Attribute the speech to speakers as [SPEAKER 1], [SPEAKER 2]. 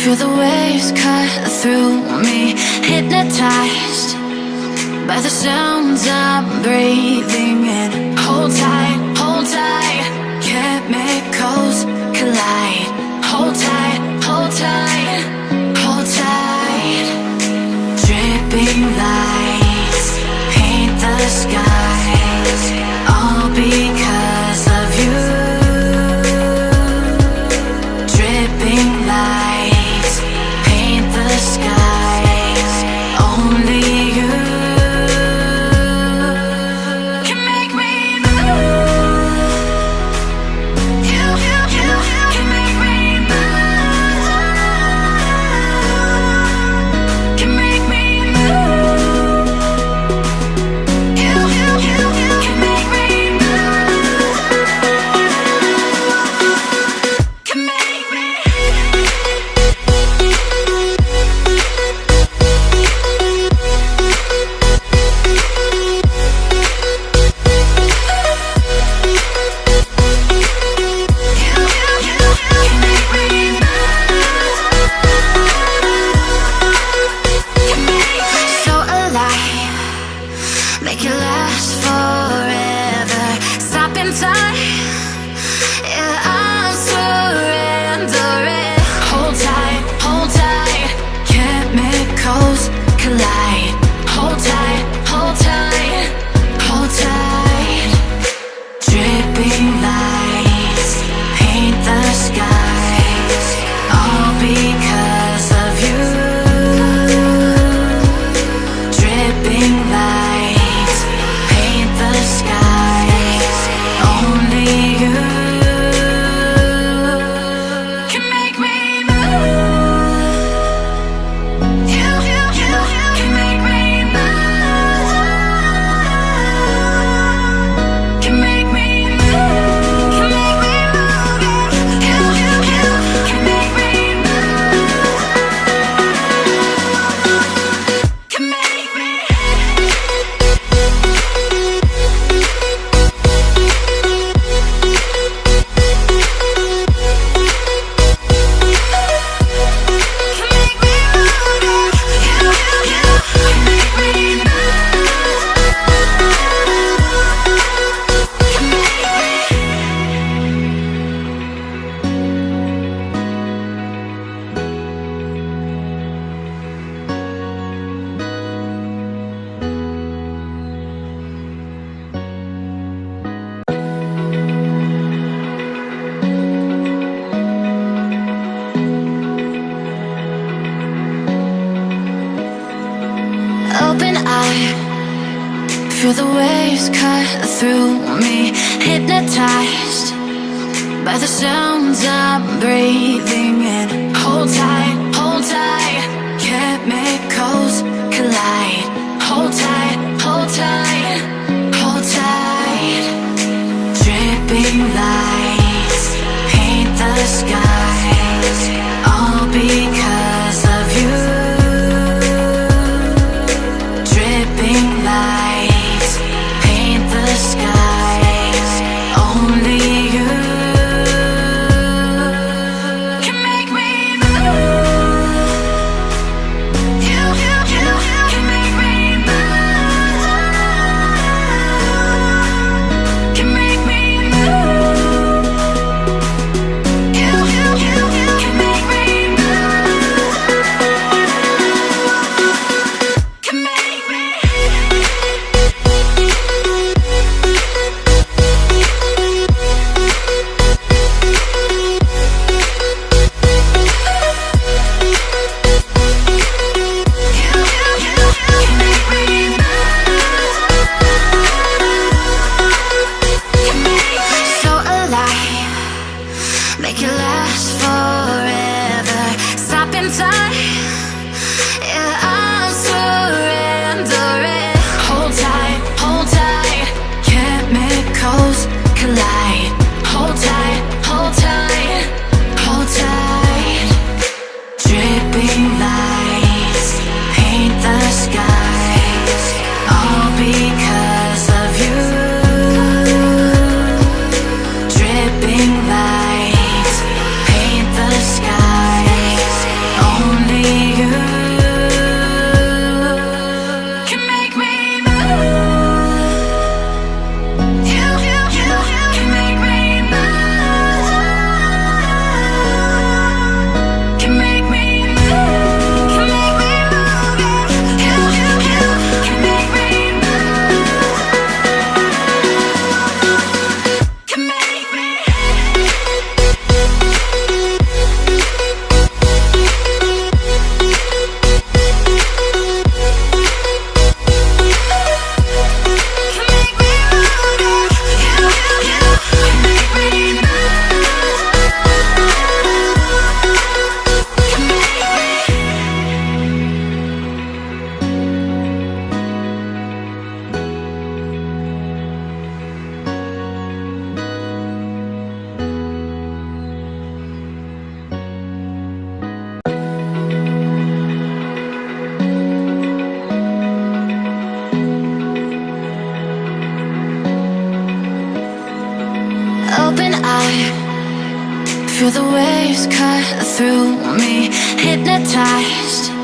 [SPEAKER 1] Feel the waves cut through me, hypnotized by the sounds I'm breathing in. Hold tight, chemicals collide. Hold tight, hold tight, hold tight. Dripping lights paint the skies, all because of you. Dripping lights paint the skies, only you can make me move. You can make me move. Can make me move. You can make me move. Can make me. So alive, make it last forever. Stop in time, yeah, I'm surrendering. Hold tight, chemicals collide. Hold tight, hold tight, hold tight. Dripping lights paint the skies, all because of you. Dripping lights paint the skies, only you can make me move. You can make me move. Can make me move. Can make me move. You can make me move. Can make me. Open eye, feel the waves cut through me, hypnotized by the sounds I'm breathing in. Hold tight, chemicals collide. Hold tight, hold tight, hold tight. Dripping lights paint the skies, all because of you. Dripping lights paint the skies, only you can make me move. You can make me move. Can make me move. You can make me move. Can make me. So alive, make it last forever. Stop in time, yeah, I'm surrendering. Hold tight, chemicals collide. Hold tight, hold tight. Dripping lights paint the skies, all because of you. Dripping lights paint the skies, high. Feel the waves cut through me, hypnotized